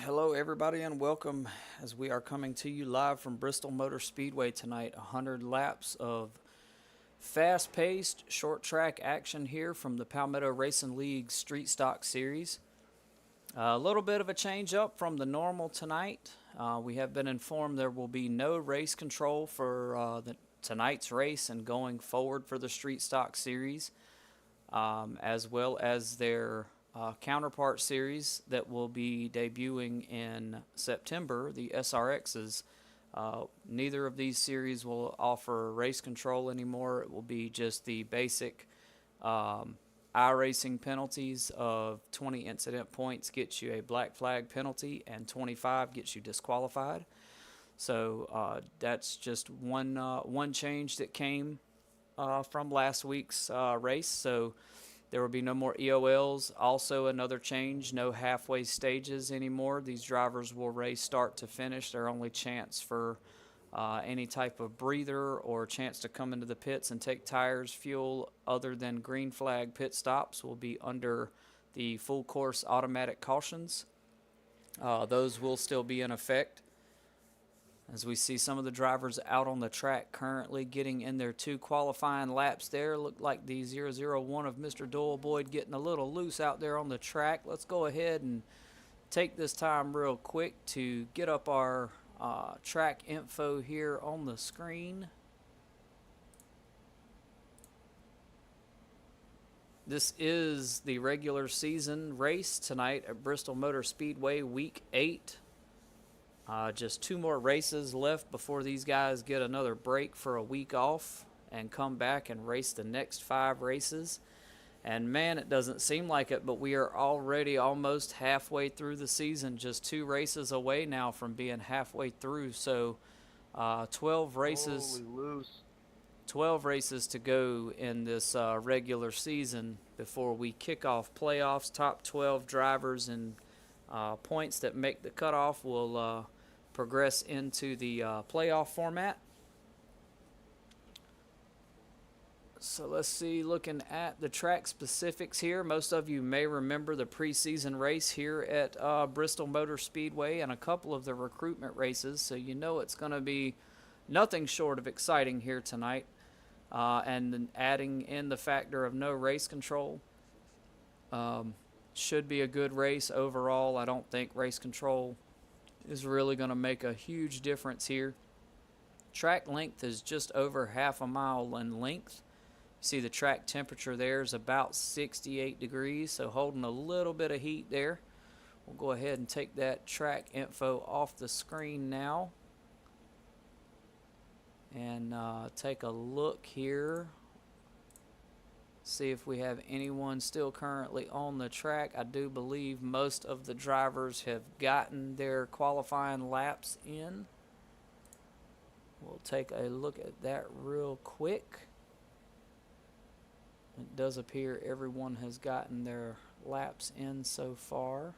Hello, everybody, and welcome as we are coming to you live from Bristol Motor Speedway tonight. 100 laps of fast paced, short track action here from the Palmetto Racing League StreetStock Series. A little bit of a change up from the normal tonight. We have been informed there will be no race control for tonight's race and going forward for the StreetStock Series, as well as their counterpart series that will be debuting in September, the SRXs. Neither of these series will offer race control anymore. It will be just the basic iRacing penalties of 20 incident points gets you a black flag penalty, and 25 gets you disqualified. So that's just one change that came from last week's race. So there will be no more EOLs. Also, another change, no halfway stages anymore. These drivers will race start to finish. Their only chance for any type of breather or chance to come into the pits and take tires, fuel, other than green flag pit stops will be under the full course automatic cautions. Those will still be in effect. As we see some of the drivers out on the track currently getting in their two qualifying laps there. Look like the 001 of Mr. Doyle Boyd getting a little loose out there on the track. Let's go ahead and take this time real quick to get up our track info here on the screen. This is the regular season race tonight at Bristol Motor Speedway, Week 8. Just two more races left before these guys get another break for a week off and come back and race the next 5 races. And man, it doesn't seem like it, but we are already almost halfway through the season, just 2 races away now from being halfway through. So 12 races. Holy loose. 12 races to go in this regular season before we kick off playoffs. Top 12 drivers and points that make the cutoff will progress into the playoff format. So let's see, looking at the track specifics here. Most of you may remember the preseason race here at Bristol Motor Speedway and a couple of the recruitment races, so you know it's going to be nothing short of exciting here tonight. And then adding in the factor of no race control. Should be a good race overall. I don't think race control is really going to make a huge difference here. Track length is just over half a mile in length. See the track temperature there is about 68 degrees, so holding a little bit of heat there. We'll go ahead and take that track info off the screen now and take a look here. See if we have anyone still currently on the track. I do believe most of the drivers have gotten their qualifying laps in. We'll take a look at that real quick. It does appear everyone has gotten their laps in so far.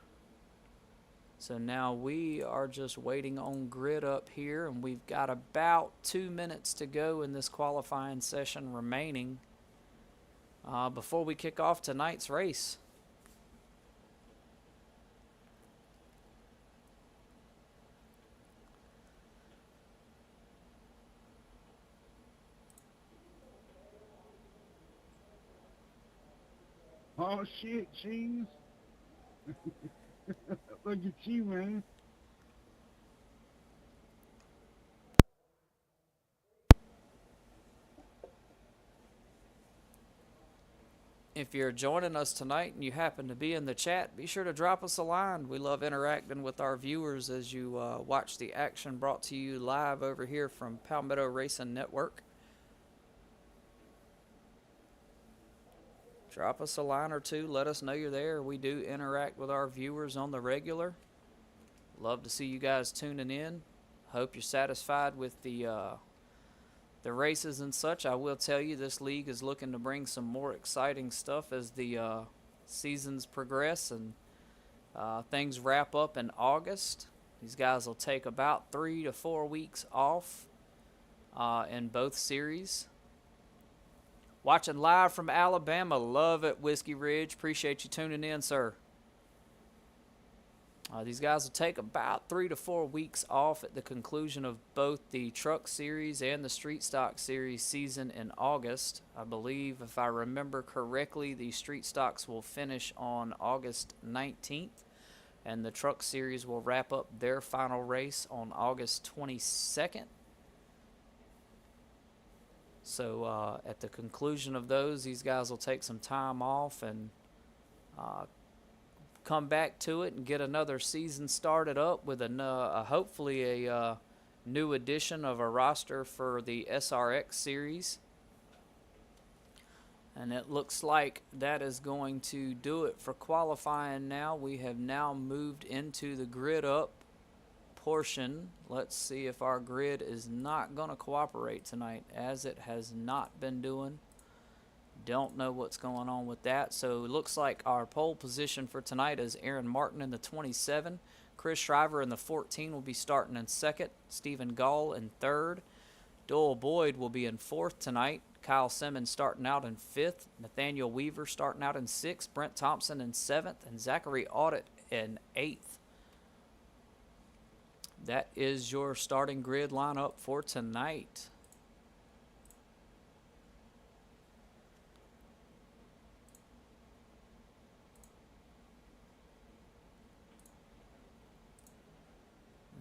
So now we are just waiting on grid up here, and we've got about 2 minutes to go in this qualifying session remaining before we kick off tonight's race. Oh shit, cheese. Look at you, man. If you're joining us tonight and you happen to be in the chat, be sure to drop us a line. We love interacting with our viewers as you watch the action brought to you live over here from Palmetto Racing Network. Drop us a line or two. Let us know you're there. We do interact with our viewers on the regular. Love to see you guys tuning in. Hope you're satisfied with the races and such. I will tell you this league is looking to bring some more exciting stuff as the seasons progress and things wrap up in August. These guys will take about 3 to 4 weeks off in both series. Watching live from Alabama. Love it, Whiskey Ridge. Appreciate you tuning in, sir. These guys will take about 3 to 4 weeks off at the conclusion of both the Truck Series and the Street Stock Series season in August. I believe, if I remember correctly, the Street Stocks will finish on August 19th, and the Truck Series will wrap up their final race on August 22nd. So at the conclusion of those, these guys will take some time off and come back to it and get another season started up with hopefully a new edition of a roster for the SRX series. And it looks like that is going to do it for qualifying now. We have now moved into the grid up portion. Let's see if our grid is not going to cooperate tonight, as it has not been doing. Don't know what's going on with that. So it looks like our pole position for tonight is Aaron Martin in the 27. Chris Shriver in the 14 will be starting in second. Stephen Gall in third. Doyle Boyd will be in fourth tonight. Kyle Simmons starting out in fifth. Nathaniel Weaver starting out in sixth. Brent Thompson in seventh. And Zachary Audit in eighth. That is your starting grid lineup for tonight.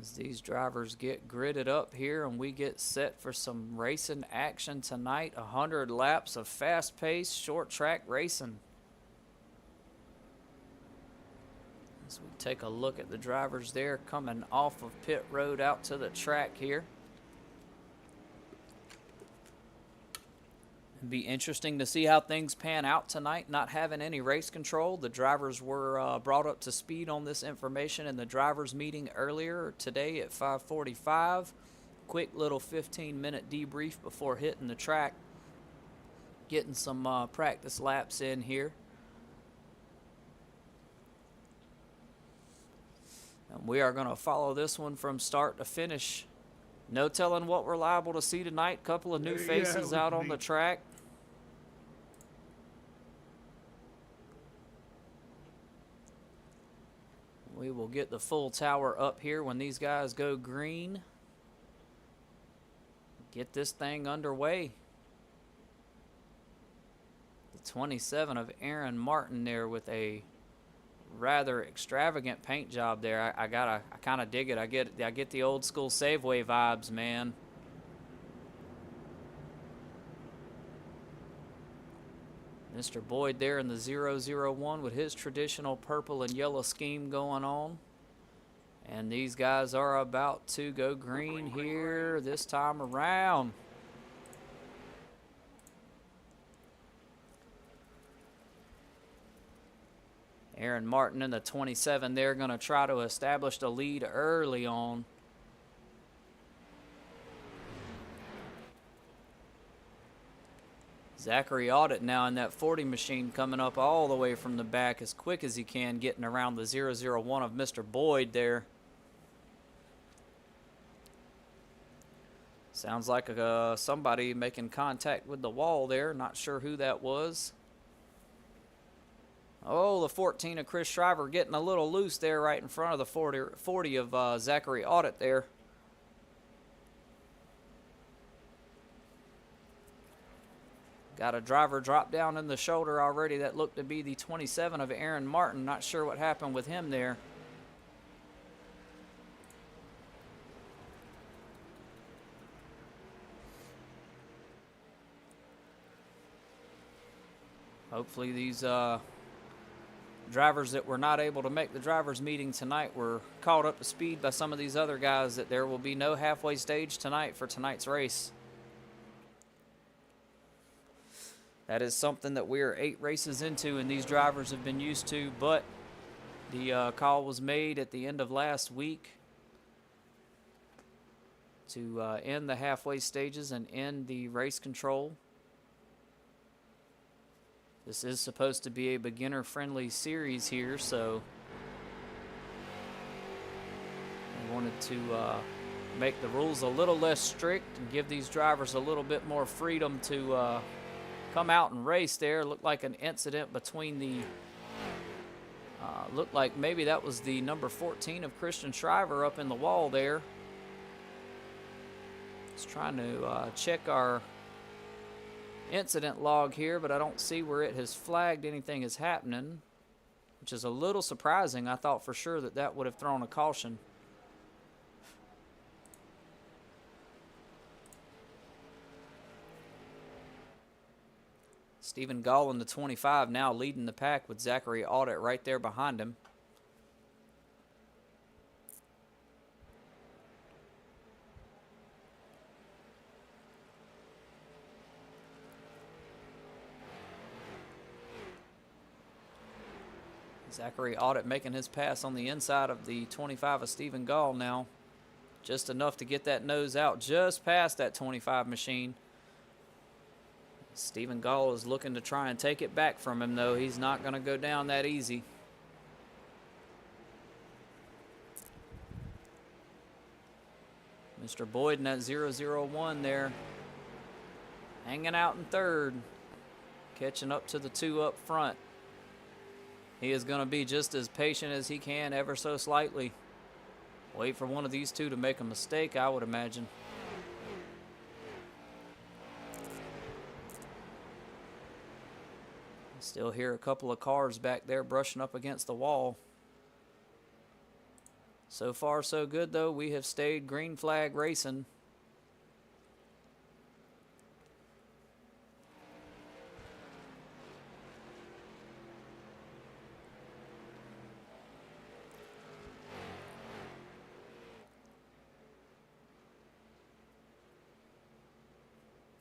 As these drivers get gridded up here and we get set for some racing action tonight. 100 laps of fast-paced, short-track racing. As we take a look at the drivers there coming off of pit road out to the track here. It'd be interesting to see how things pan out tonight, not having any race control. The drivers were brought up to speed on this information in the drivers meeting earlier today at 5:45. Quick little 15-minute debrief before hitting the track. Getting some practice laps in here. And we are going to follow this one from start to finish. No telling what we're liable to see tonight. Couple of new faces out on the track. We will get the full tower up here when these guys go green. Get this thing underway. The 27 of Aaron Martin there with a rather extravagant paint job there. I kind of dig it. I get the old school Safeway vibes, man. Mr. Boyd there in the 001 with his traditional purple and yellow scheme going on. And these guys are about to go green here this time around. Aaron Martin in the 27 there, going to try to establish the lead early on. Zachary Audit now in that 40 machine, coming up all the way from the back as quick as he can, getting around the 001 of Mr. Boyd there. Sounds like somebody making contact with the wall there. Not sure who that was. Oh, the 14 of Chris Shriver getting a little loose there right in front of the 40 of Zachary Audit there. Got a driver drop down in the shoulder already. That looked to be the 27 of Aaron Martin. Not sure what happened with him there. Hopefully these drivers that were not able to make the drivers meeting tonight were caught up to speed by some of these other guys, that there will be no halfway stage tonight for tonight's race. That is something that we're 8 races into and these drivers have been used to, but the call was made at the end of last week to end the halfway stages and end the race control. This is supposed to be a beginner-friendly series here, so I wanted to make the rules a little less strict and give these drivers a little bit more freedom to come out and race there. Looked like an incident between the Looked like maybe that was the number 14 of Christian Shriver up in the wall there. Just trying to check our incident log here, but I don't see where it has flagged anything is happening, which is a little surprising. I thought for sure that that would have thrown a caution. Stephen Gall in the 25 now leading the pack with Zachary Audit right there behind him. Zachary Audit making his pass on the inside of the 25 of Stephen Gall now. Just enough to get that nose out just past that 25 machine. Stephen Gall is looking to try and take it back from him, though. He's not going to go down that easy. Mr. Boyd in that 001 there. Hanging out in third. Catching up to the two up front. He is going to be just as patient as he can, ever so slightly. Wait for one of these two to make a mistake, I would imagine. Still hear a couple of cars back there brushing up against the wall. So far, so good, though. We have stayed green flag racing.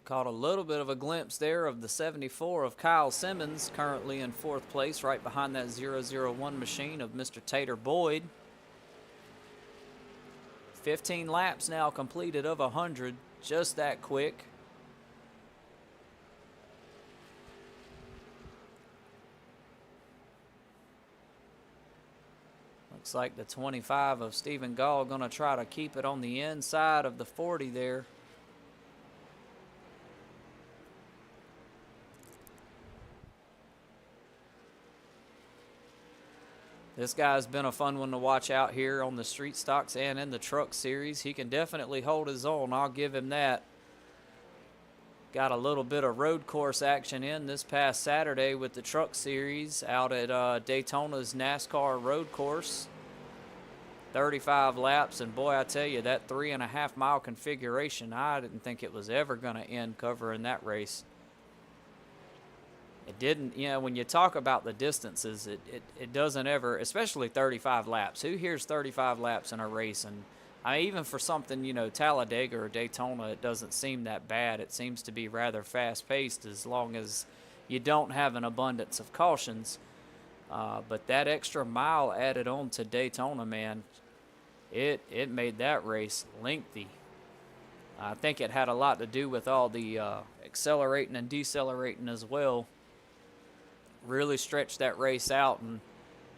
Caught a little bit of a glimpse there of the 74 of Kyle Simmons, currently in fourth place, right behind that 001 machine of Mr. Tater Boyd. 15 laps now completed of 100, just that quick. Looks like the 25 of Stephen Gall going to try to keep it on the inside of the 40 there. This guy's been a fun one to watch out here on the street stocks and in the truck series. He can definitely hold his own. I'll give him that. Got a little bit of road course action in this past Saturday with the truck series out at Daytona's NASCAR road course. 35 laps, and boy, I tell you, that 3.5 mile configuration, I didn't think it was ever going to end covering that race. It didn't, you know, when you talk about the distances, it doesn't ever, especially 35 laps. Who hears 35 laps in a race? And even for something, you know, Talladega or Daytona, it doesn't seem that bad. It seems to be rather fast-paced as long as you don't have an abundance of cautions. But that extra mile added on to Daytona, man, it made that race lengthy. I think it had a lot to do with all the accelerating and decelerating as well. Really stretched that race out, and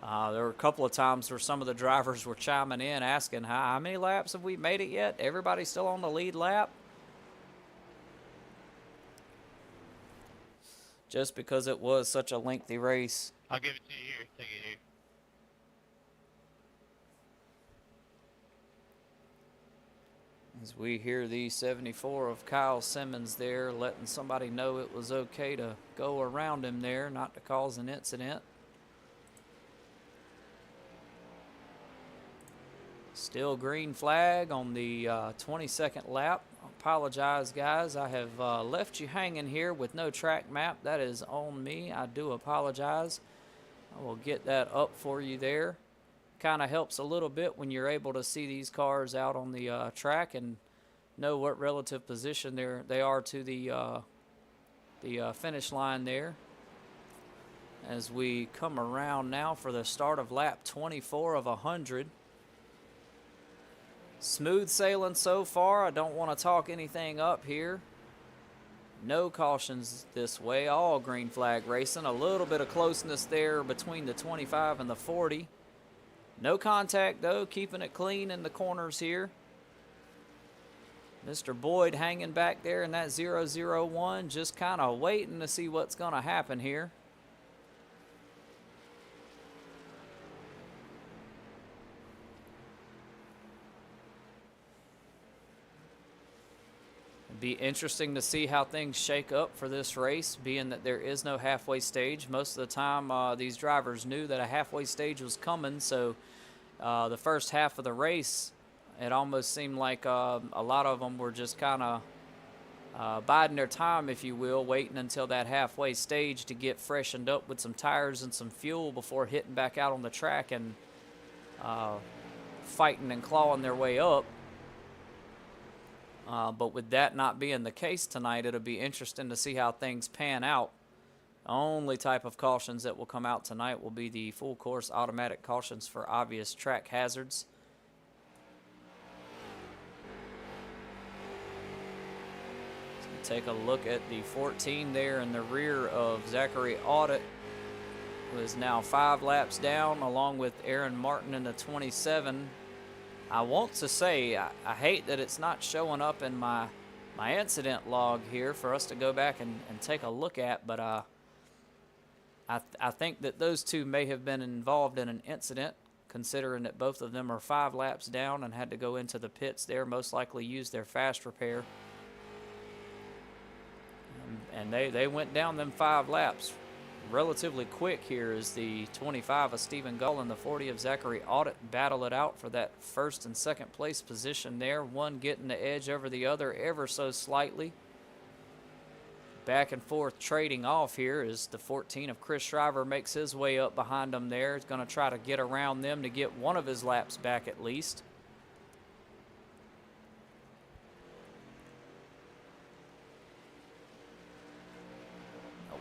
there were a couple of times where some of the drivers were chiming in asking, how many laps have we made it yet? Everybody's still on the lead lap? Just because it was such a lengthy race. I'll give it to you here. Take it here. As we hear the 74 of Kyle Simmons there letting somebody know it was okay to go around him there, not to cause an incident. Still green flag on the 22nd lap. I apologize, guys. I have left you hanging here with no track map. That is on me. I do apologize. I will get that up for you there. Kind of helps a little bit when you're able to see these cars out on the track and know what relative position they are to the finish line there. As we come around now for the start of lap 24 of 100. Smooth sailing so far. I don't want to talk anything up here. No cautions this way. All green flag racing. A little bit of closeness there between the 25 and the 40. No contact, though, keeping it clean in the corners here. Mr. Boyd hanging back there in that 001, just kind of waiting to see what's going to happen here. Be interesting to see how things shake up for this race, being that there is no halfway stage. Most of the time, these drivers knew that a halfway stage was coming, so the first half of the race, it almost seemed like a lot of them were just kind of biding their time, if you will, waiting until that halfway stage to get freshened up with some tires and some fuel before hitting back out on the track and fighting and clawing their way up. But with that not being the case tonight, it'll be interesting to see how things pan out. The only type of cautions that will come out tonight will be the full course automatic cautions for obvious track hazards. So take a look at the 14 there in the rear of Zachary Audit, who is now 5 laps down, along with Aaron Martin in the 27. I want to say, I hate that it's not showing up in my incident log here for us to go back and take a look at, but I think that those two may have been involved in an incident, considering that both of them are 5 laps down and had to go into the pits there, most likely use their fast repair. And they went down them 5 laps relatively quick here as the 25 of Stephen Gull and the 40 of Zachary Audit battle it out for that first and second place position there. One getting the edge over the other ever so slightly. Back and forth trading off here as the 14 of Chris Shriver makes his way up behind them there. He's going to try to get around them to get one of his laps back at least.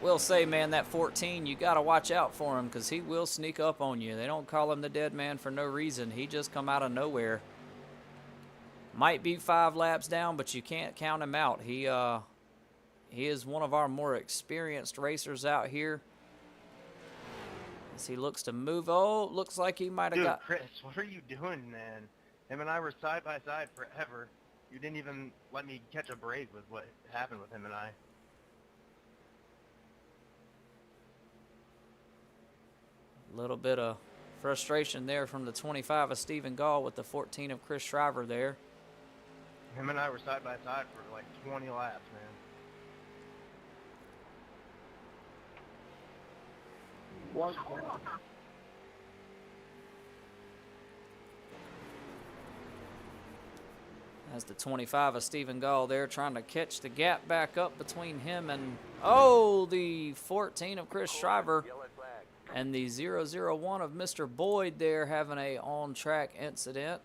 Will say, man, that 14, you got to watch out for him because he will sneak up on you. They don't call him the dead man for no reason. He just come out of nowhere. Might be 5 laps down, but you can't count him out. He is one of our more experienced racers out here. As he looks to move. Oh, looks like he might have got... Chris, what are you doing, man? Him and I were side by side forever. You didn't even let me catch a break with what happened with him and I. A little bit of frustration there from the 25 of Stephen Gall with the 14 of Chris Shriver there. Him and I were side by side for like 20 laps, man. What? As the 25 of Stephen Gall there trying to catch the gap back up between him and, oh, the 14 of Chris Shriver. And the 001 of Mr. Boyd there having a on-track incident.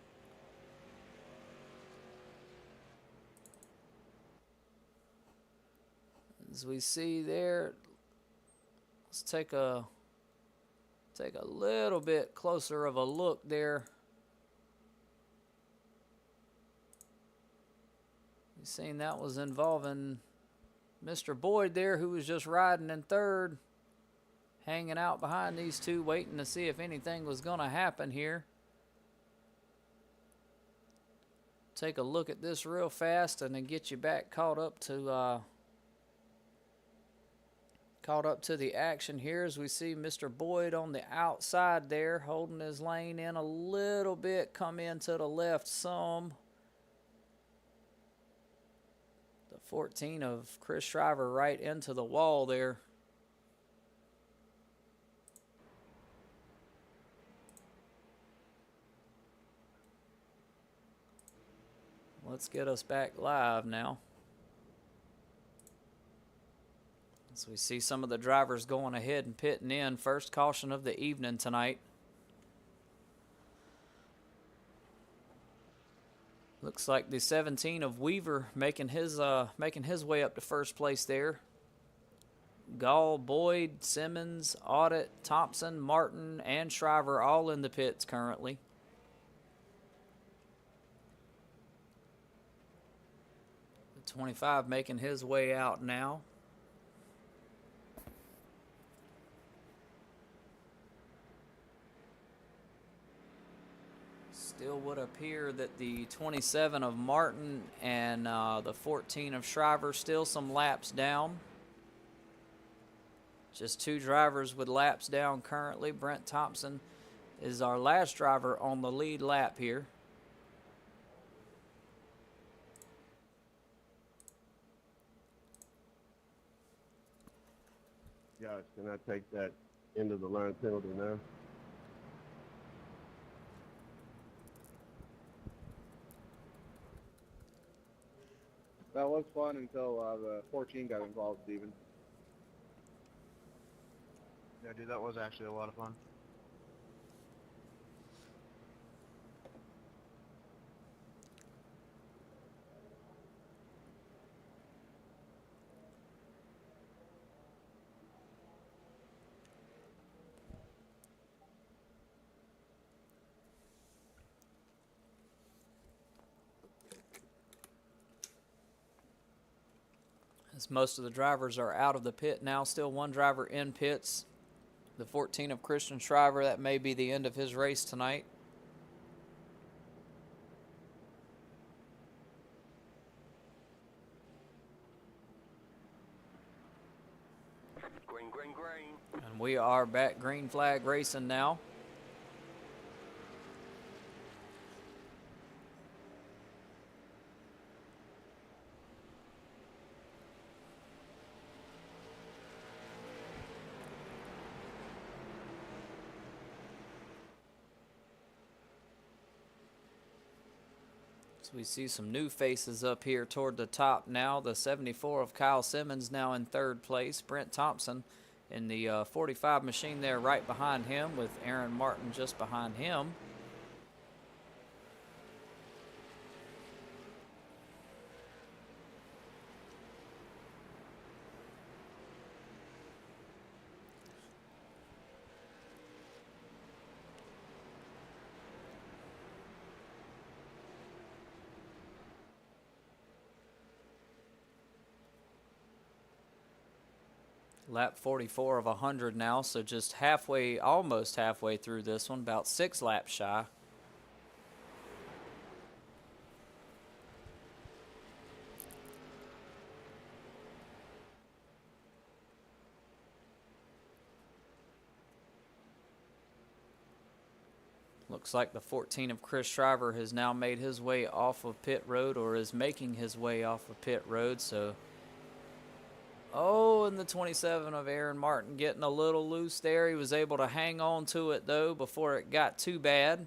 As we see there, let's take a little bit closer of a look there. You seen that was involving Mr. Boyd there, who was just riding in third. Hanging out behind these two, waiting to see if anything was going to happen here. Take a look at this real fast and then get you back caught up to the action here as we see Mr. Boyd on the outside there, holding his lane in a little bit, come in to the left some. The 14 of Chris Shriver right into the wall there. Let's get us back live now. As we see some of the drivers going ahead and pitting in. First caution of the evening tonight. Looks like the 17 of Weaver making his way up to first place there. Gall, Boyd, Simmons, Audit, Thompson, Martin, and Shriver all in the pits currently. The 25 making his way out now. Still would appear that the 27 of Martin and the 14 of Shriver still some laps down. Just two drivers with laps down currently. Brent Thompson is our last driver on the lead lap here. Josh, can I take that end of the line penalty now? That was fun until the 14 got involved, Steven. Yeah, dude, that was actually a lot of fun. As most of the drivers are out of the pit now, still one driver in pits. The 14 of Christian Shriver, that may be the end of his race tonight. Green, green, green. And we are back green flag racing now. So we see some new faces up here toward the top now. The 74 of Kyle Simmons now in third place. Brent Thompson in the 45 machine there right behind him, with Aaron Martin just behind him. Lap 44 of 100 now, so just halfway, almost halfway through this one, about 6 laps shy. Looks like the 14 of Chris Shriver has now made his way off of pit road, or is making his way off of pit road, so... Oh, and the 27 of Aaron Martin getting a little loose there. He was able to hang on to it, though, before it got too bad.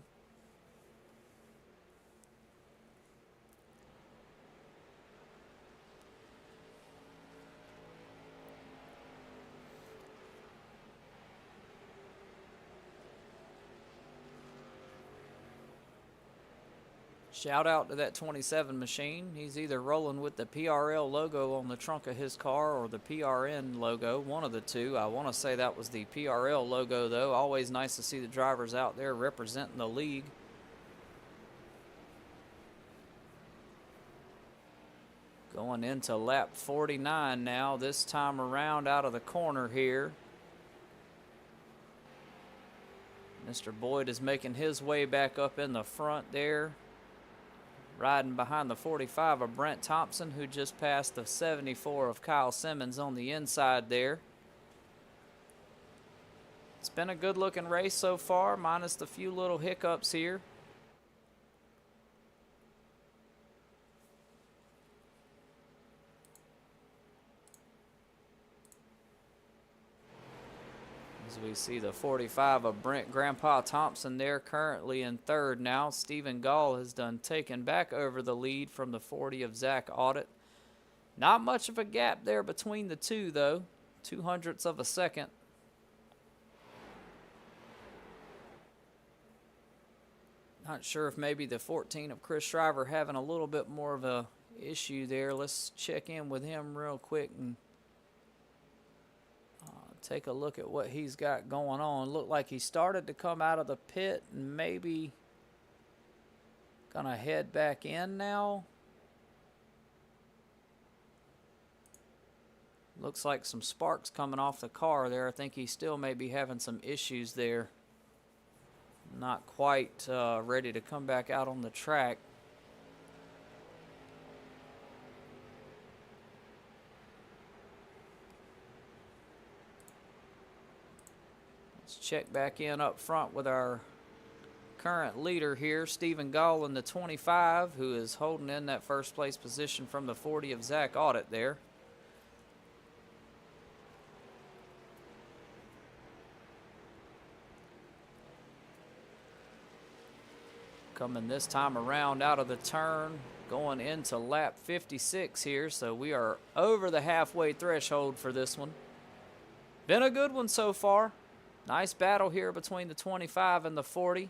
Shout out to that 27 machine. He's either rolling with the PRL logo on the trunk of his car or the PRN logo, one of the two. I want to say that was the PRL logo, though. Always nice to see the drivers out there representing the league. Going into lap 49 now, this time around out of the corner here. Mr. Boyd is making his way back up in the front there. Riding behind the 45 of Brent Thompson, who just passed the 74 of Kyle Simmons on the inside there. It's been a good looking race so far, minus the few little hiccups here. As we see the 45 of Brent Grandpa Thompson there, currently in third now. Stephen Gall has done taken back over the lead from the 40 of Zach Audit. Not much of a gap there between the two, though. 0.02 of a second. Not sure if maybe the 14 of Chris Shriver having a little bit more of a issue there. Let's check in with him real quick and take a look at what he's got going on. Looked like he started to come out of the pit and maybe gonna head back in now. Looks like some sparks coming off the car there. I think he still may be having some issues there. Not quite ready to come back out on the track. Let's check back in up front with our current leader here, Stephen Gall in the 25, who is holding in that first place position from the 40 of Zach Audit there. coming this time around out of the turn, going into lap 56 here, so we are over the halfway threshold for this one. Been a good one so far. Nice battle here between the 25 and the 40.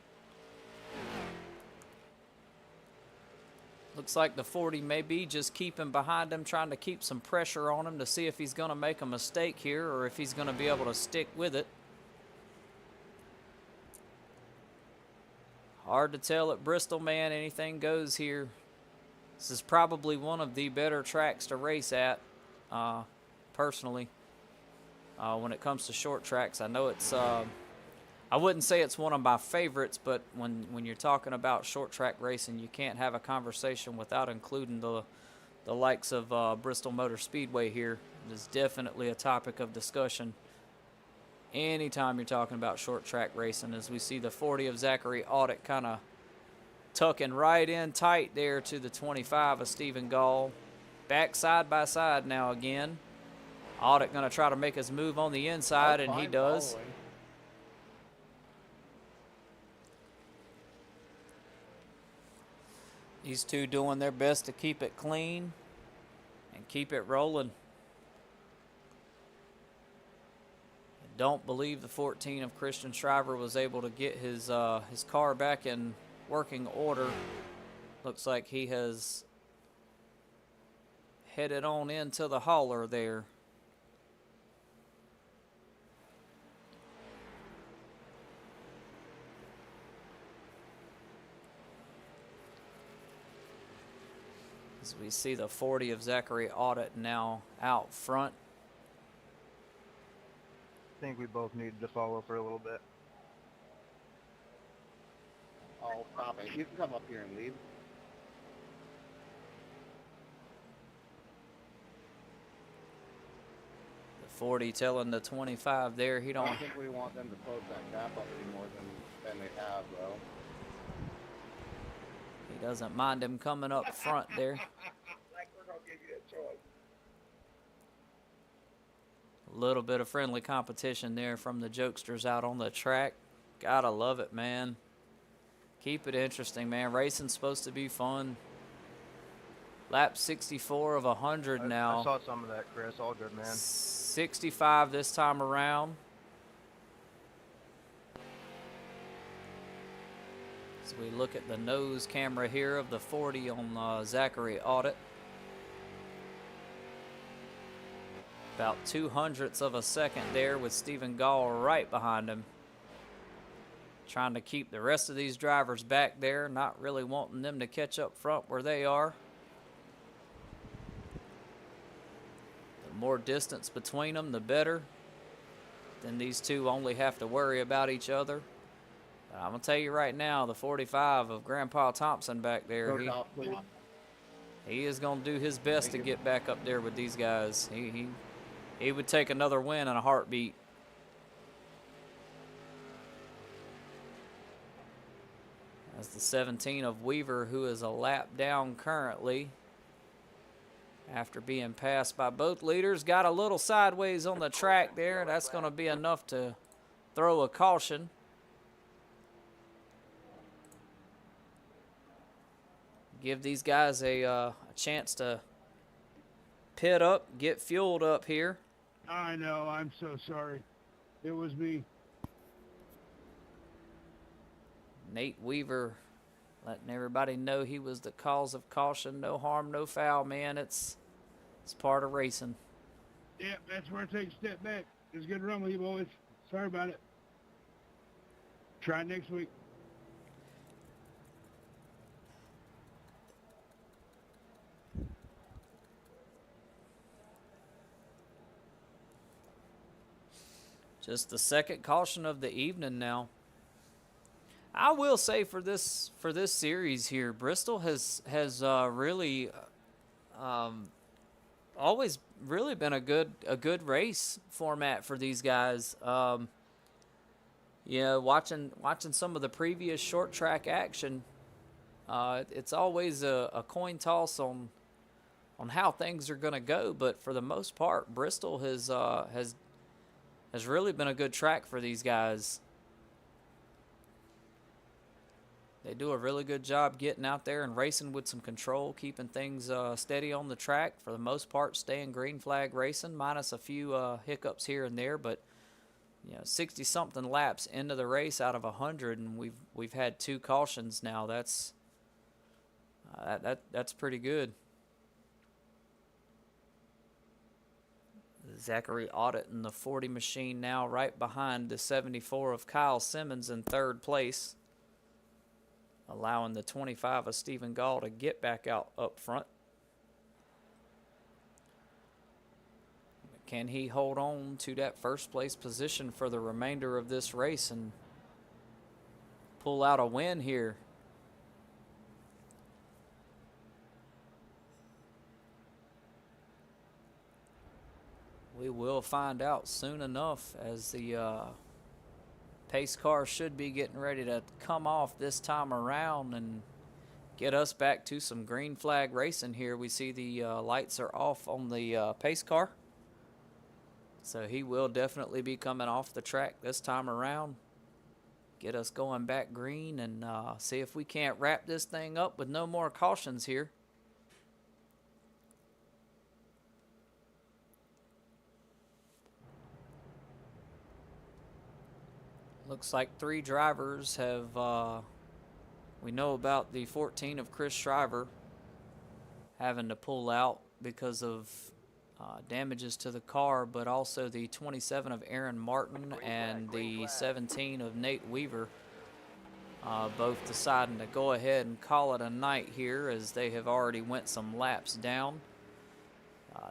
Looks like the 40 may be just keeping behind him, trying to keep some pressure on him to see if he's going to make a mistake here or if he's going to be able to stick with it. Hard to tell at Bristol, man. Anything goes here. This is probably one of the better tracks to race at, personally, when it comes to short tracks. I know it's, I wouldn't say it's one of my favorites, but when you're talking about short track racing, you can't have a conversation without including the likes of Bristol Motor Speedway here. It is definitely a topic of discussion anytime you're talking about short track racing, as we see the 40 of Zachary Audit kind of tucking right in tight there to the 25 of Stephen Gall. Back side by side now again. Audit going to try to make his move on the inside, and he does. Following. These two doing their best to keep it clean and keep it rolling. I don't believe the 14 of Christian Shriver was able to get his car back in working order. Looks like he has headed on into the hauler there. As we see the 40 of Zachary Audit now out front. I think we both needed to follow for a little bit. Oh, stop it. You can come up here and lead. The 40 telling the 25 there he I don't. don't think we want them to close that gap up any more than they have, though. He doesn't mind him coming up front there. Like we're gonna give you a choice. A little bit of friendly competition there from the jokesters out on the track. Gotta love it, man. Keep it interesting, man. Racing's supposed to be fun. Lap 64 of 100 now. I saw some of that, Chris. All good, man. 65 this time around. As we look at the nose camera here of the 40 on Zachary Audit. About 2/100ths of a second there with Stephen Gall right behind him. Trying to keep the rest of these drivers back there, not really wanting them to catch up front where they are. The more distance between them, the better. Then these two only have to worry about each other. But I'm going to tell you right now, the 45 of Grandpa Thompson back there, Go top, please. he is going to do his best to get back up there with these guys. He would take another win in a heartbeat. As the 17 of Weaver, who is a lap down currently, after being passed by both leaders, got a little sideways on the track there. That's going to be enough to throw a caution. Give these guys a chance to pit up, get fueled up here. I know. I'm so sorry. It was me. Nate Weaver letting everybody know he was the cause of caution. No harm, no foul, man. It's part of racing. Yeah, that's where I take a step back. It was a good run with you boys. Sorry about it. Try next week. Just the second caution of the evening now. I will say for this series here, Bristol has really always really been a good race format for these guys. You know, watching some of the previous short track action, it's always a coin toss on how things are going to go. But for the most part, Bristol has really been a good track for these guys. They do a really good job getting out there and racing with some control, keeping things steady on the track. For the most part, staying green flag racing, minus a few hiccups here and there. But 60-something laps into the race out of 100, and we've had 2 cautions now. That's pretty good. Zachary Audit in the 40 machine now, right behind the 74 of Kyle Simmons in 3rd place, allowing the 25 of Stephen Gall to get back out up front. Can he hold on to that 1st place position for the remainder of this race and pull out a win here? We will find out soon enough, as the pace car should be getting ready to come off this time around and get us back to some green flag racing here. We see the lights are off on the pace car, so he will definitely be coming off the track this time around. Get us going back green and see if we can't wrap this thing up with no more cautions here. Looks like 3 drivers have, we know about the 14 of Chris Shriver having to pull out because of damages to the car, but also the 27 of Aaron Martin and the 17 of Nate Weaver both deciding to go ahead and call it a night here, as they have already went some laps down.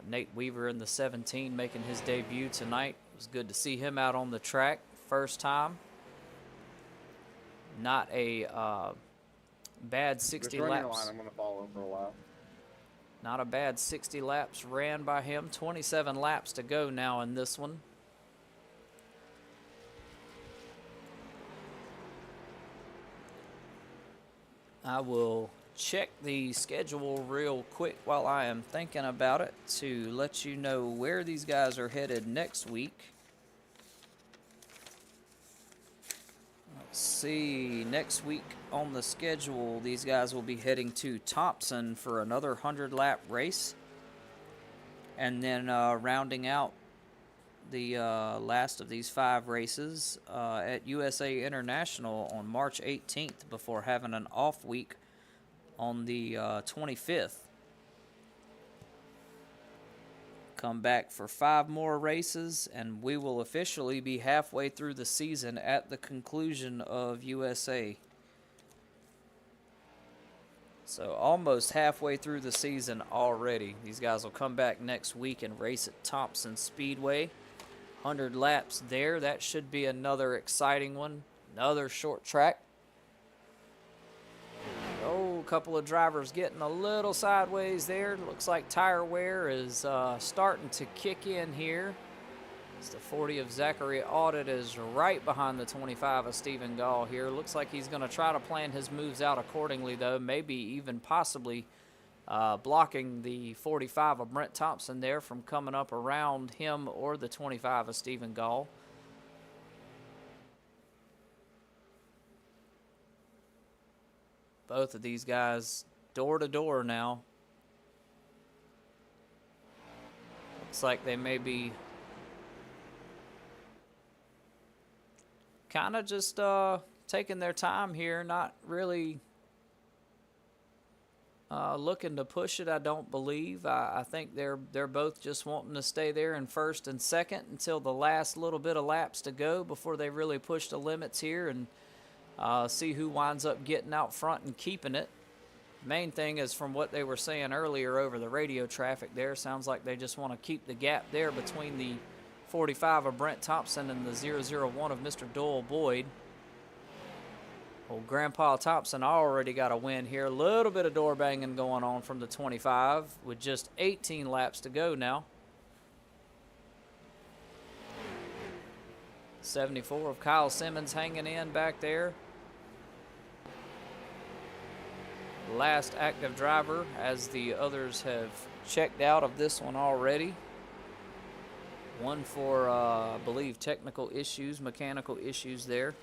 Nate Weaver in the 17 making his debut tonight. It was good to see him out on the track. First time. Not a bad 60 Just run your laps. line. I'm going to follow for a while. Not a bad 60 laps ran by him. 27 laps to go now in this one. I will check the schedule real quick while I am thinking about it to let you know where these guys are headed next week. Let's see, next week on the schedule, these guys will be heading to Thompson for another 100-lap race. And then rounding out the last of these 5 races at USA International on March 18th before having an off week on the 25th. Come back for 5 more races, and we will officially be halfway through the season at the conclusion of USA. So almost halfway through the season already. These guys will come back next week and race at Thompson Speedway. 100 laps there. That should be another exciting one. Another short track. Oh, a couple of drivers getting a little sideways there. Looks like tire wear is starting to kick in here. It's the 40 of Zachary Audit is right behind the 25 of Stephen Gall here. Looks like he's going to try to plan his moves out accordingly, though. Maybe even possibly blocking the 45 of Brent Thompson there from coming up around him or the 25 of Stephen Gall. Both of these guys door to door now. Looks like they may be kind of just taking their time here, not really looking to push it, I don't believe. I think they're both just wanting to stay there in first and second until the last little bit of laps to go before they really push the limits here and see who winds up getting out front and keeping it. Main thing is, from what they were saying earlier over the radio traffic there, sounds like they just want to keep the gap there between the 45 of Brent Thompson and the 001 of Mr. Doyle Boyd. Old Grandpa Thompson already got a win here. A little bit of door banging going on from the 25 with just 18 laps to go now. 74 of Kyle Simmons hanging in back there. Last active driver, as the others have checked out of this one already. One for, I believe, technical issues, mechanical issues there.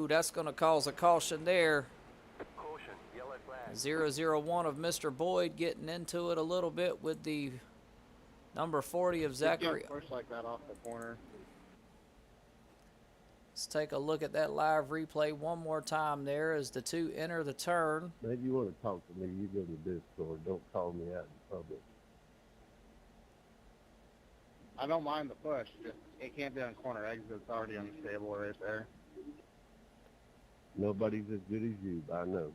Ooh, that's going to cause a caution there. Caution, yellow flag. 001 of Mr. Boyd getting into it a little bit with the number 40 of You Zachary. can't push like that off the corner. Let's take a look at that live replay one more time there as the two enter the turn. Maybe you want to talk to me, you go to Discord. Don't call me out in public. I don't mind the push. It can't be on corner exit. It's already unstable right there. Nobody's as good as you, I know.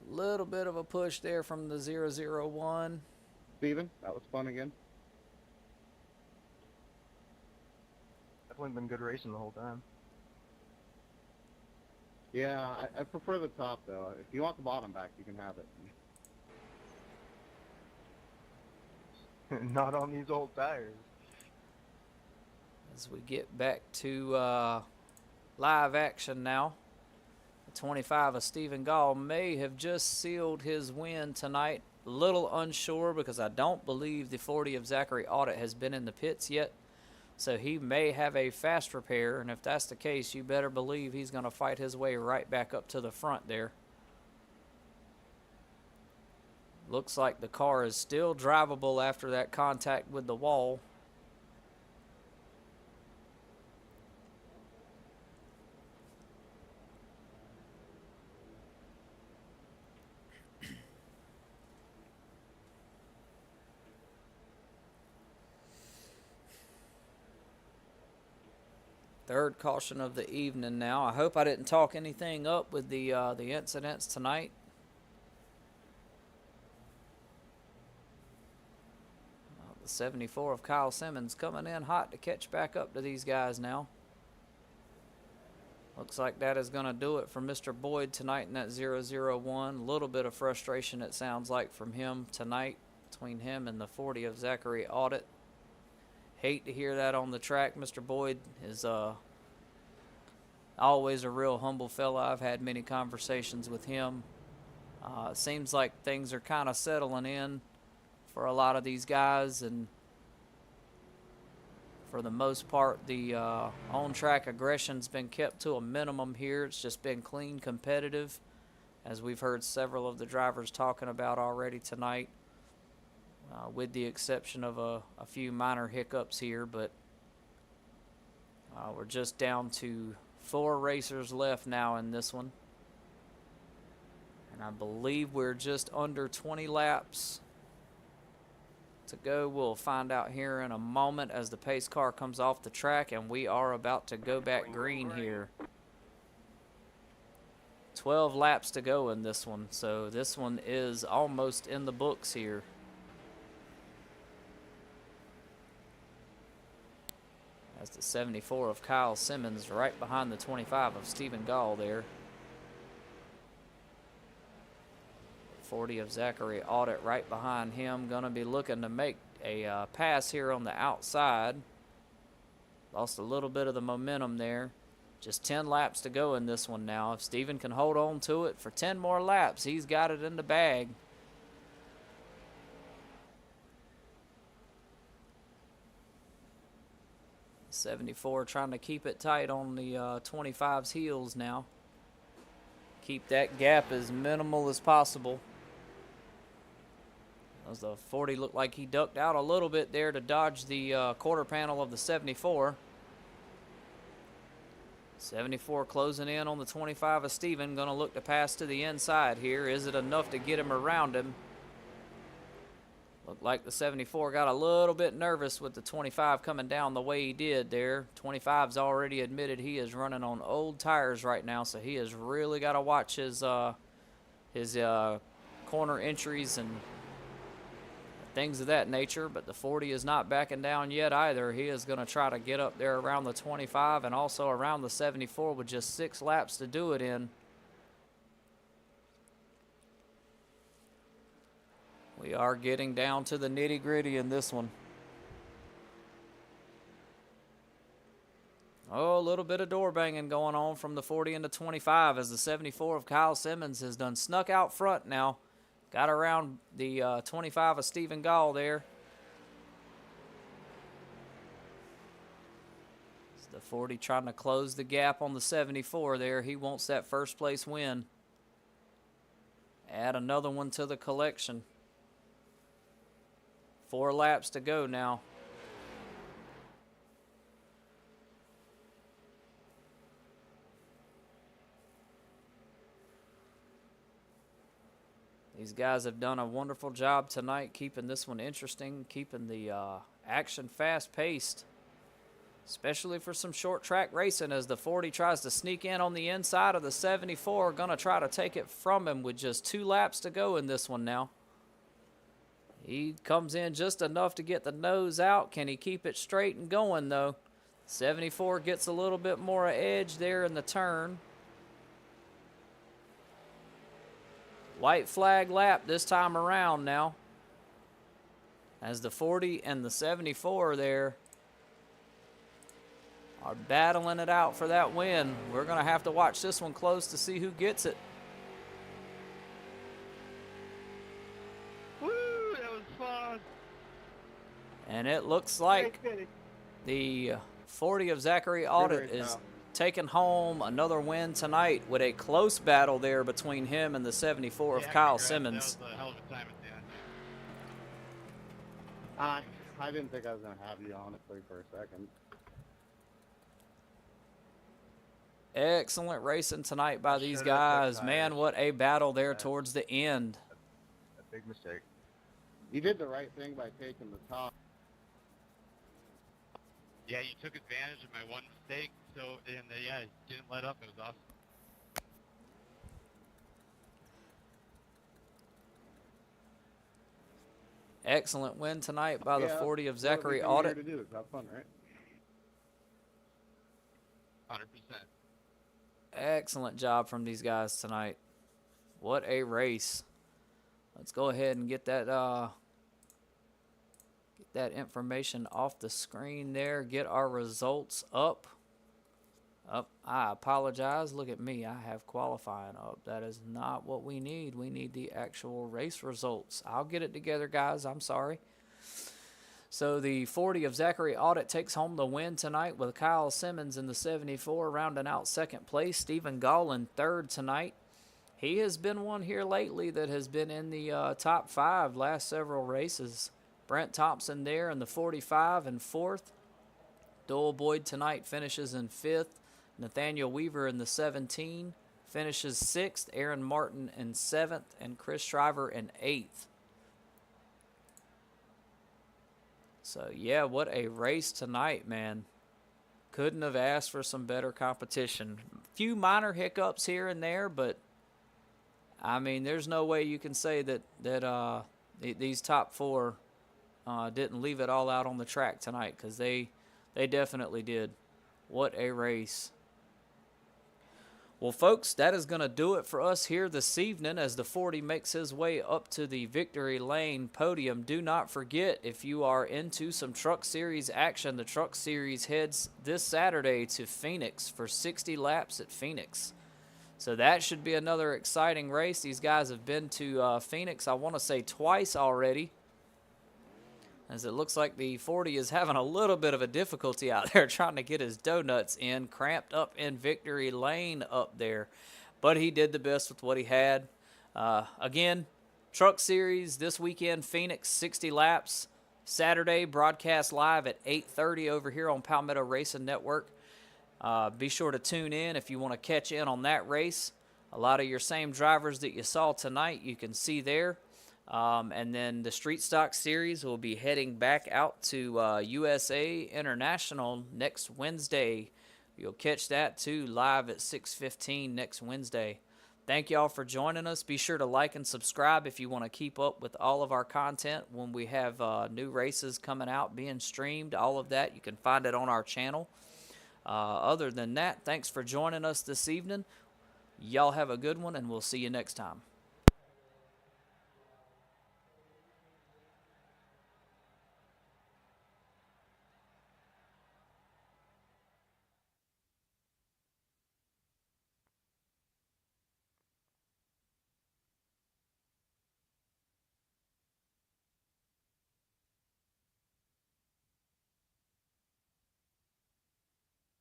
Little bit of a push there from the 001. Steven, that was fun again. Definitely been good racing the whole time. Yeah, I prefer the top though. If you want the bottom back, you can have it. Not on these old tires. As we get back to live action now. The 25 of Stephen Gall may have just sealed his win tonight. A little unsure because I don't believe the 40 of Zachary Audit has been in the pits yet. So he may have a fast repair, and if that's the case, you better believe he's going to fight his way right back up to the front there. Looks like the car is still drivable after that contact with the wall. Third caution of the evening now. I hope I didn't talk anything up with the incidents tonight. The 74 of Kyle Simmons coming in hot to catch back up to these guys now. Looks like that is going to do it for Mr. Boyd tonight in that 001. A little bit of frustration, it sounds like, from him tonight between him and the 40 of Zachary Audit. Hate to hear that on the track. Mr. Boyd is always a real humble fella. I've had many conversations with him. It seems like things are kind of settling in for a lot of these guys, and for the most part, the on-track aggression's been kept to a minimum here. It's just been clean, competitive, as we've heard several of the drivers talking about already tonight. With the exception of a few minor hiccups here, but we're just down to 4 racers left now in this one. And I believe we're just under 20 laps to go. We'll find out here in a moment as the pace car comes off the track, and we are about to go back green here. 12 laps to go in this one, so this one is almost in the books here. As the 74 of Kyle Simmons right behind the 25 of Stephen Gall there. 40 of Zachary Audit right behind him. Going to be looking to make a pass here on the outside. Lost a little bit of the momentum there. Just 10 laps to go in this one now. If Stephen can hold on to it for 10 more laps, he's got it in the bag. 74 trying to keep it tight on the 25's heels now. Keep that gap as minimal as possible. As the 40 looked like he ducked out a little bit there to dodge the quarter panel of the 74. 74 closing in on the 25 of Steven. Going to look to pass to the inside here. Is it enough to get him around him? Looked like the 74 got a little bit nervous with the 25 coming down the way he did there. 25's already admitted he is running on old tires right now, so he has really got to watch his corner entries and things of that nature. But the 40 is not backing down yet either. He is going to try to get up there around the 25 and also around the 74 with just 6 laps to do it in. We are getting down to the nitty-gritty in this one. Oh, a little bit of door banging going on from the 40 into 25 as the 74 of Kyle Simmons has done snuck out front now. Got around the 25 of Stephen Gall there. The 40 trying to close the gap on the 74 there. He wants that first place win. Add another one to the collection. 4 laps to go now. These guys have done a wonderful job tonight keeping this one interesting, keeping the action fast-paced, especially for some short track racing as the 40 tries to sneak in on the inside of the 74. Going to try to take it from him with just 2 laps to go in this one now. He comes in just enough to get the nose out. Can he keep it straight and going, though? 74 gets a little bit more edge there in the turn. White flag lap this time around now. As the 40 and the 74 there are battling it out for that win. We're going to have to watch this one close to see who gets it. Woo! That was fun. And it looks like the 40 of Zachary Audit is taking home another win tonight with a close battle there between him and the 74 of Kyle congrats. Simmons. That was a hell of a time at the end. I didn't think I was going to have you, honestly, for a second. Excellent racing tonight by these Should've took guys. tires. Man, what a battle there Yeah. towards the end. A big mistake. You did the right thing by taking the top. Yeah, you took advantage of my one mistake, so and yeah, didn't let up. It was awesome. Excellent win tonight by the Yeah, 40 of that's what we Zachary come here Audit. to do is have fun, right? 100%. Excellent job from these guys tonight. What a race. Let's go ahead and get that information off the screen there. Get our results up. I apologize. Look at me. I have qualifying up. That is not what we need. We need the actual race results. I'll get it together, guys. I'm sorry. So the 40 of Zachary Audit takes home the win tonight with Kyle Simmons in the 74 rounding out second place. Stephen Gall in third tonight. He has been one here lately that has been in the top 5 last several races. Brent Thompson there in the 45 and 4th. Doyle Boyd tonight finishes in 5th. Nathaniel Weaver in the 17 finishes 6th. Aaron Martin in 7th. And Chris Shriver in 8th. So, yeah, what a race tonight, man. Couldn't have asked for some better competition. Few minor hiccups here and there, but, I mean, there's no way you can say that these top 4 didn't leave it all out on the track tonight, because they definitely did. What a race. Well, folks, that is going to do it for us here this evening as the 40 makes his way up to the victory lane podium. Do not forget, if you are into some Truck Series action, the Truck Series heads this Saturday to Phoenix for 60 laps at Phoenix. So that should be another exciting race. These guys have been to Phoenix, I want to say, twice already, as it looks like the 40 is having a little bit of a difficulty out there trying to get his donuts in, cramped up in victory lane up there. But he did the best with what he had. Again, Truck Series this weekend, Phoenix, 60 laps. Saturday, broadcast live at 8:30 over here on Palmetto Racing Network. Be sure to tune in if you want to catch in on that race. A lot of your same drivers that you saw tonight you can see there. And then the StreetStock Series will be heading back out to USA International next Wednesday. You'll catch that too live at 6:15 next Wednesday. Thank y'all for joining us. Be sure to like and subscribe if you want to keep up with all of our content when we have new races coming out, being streamed, all of that. You can find it on our channel. Other than that, thanks for joining us this evening. Y'all have a good one, and we'll see you next time.